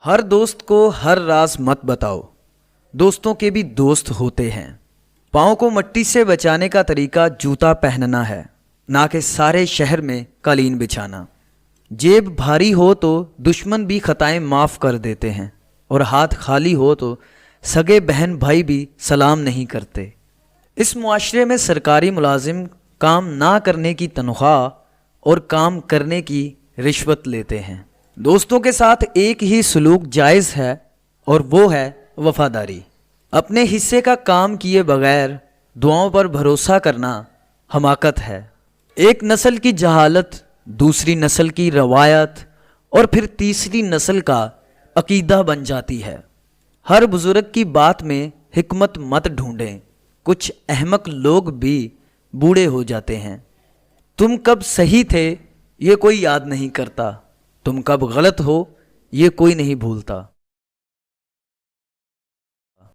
हर दोस्त को हर राज मत बताओ। दोस्तों के भी दोस्त होते हैं। पाँव को मट्टी से बचाने का तरीका जूता पहनना है, ना कि सारे शहर में कालीन बिछाना। जेब भारी हो तो दुश्मन भी खताएं माफ़ कर देते हैं, और हाथ खाली हो तो सगे बहन भाई भी सलाम नहीं करते। इस मुआशरे में सरकारी मुलाजिम काम ना करने की तनख्वाह और काम करने की रिश्वत लेते हैं। दोस्तों के साथ एक ही सलूक जायज़ है, और वो है वफादारी। अपने हिस्से का काम किए बगैर दुआओं पर भरोसा करना हमाकत है। एक नस्ल की जहालत दूसरी नस्ल की रवायत और फिर तीसरी नस्ल का अकीदा बन जाती है। हर बुजुर्ग की बात में हिकमत मत ढूंढें, कुछ अहमक लोग भी बूढ़े हो जाते हैं। तुम कब सही थे ये कोई याद नहीं करता, तुम कब गलत हो ये कोई नहीं भूलता।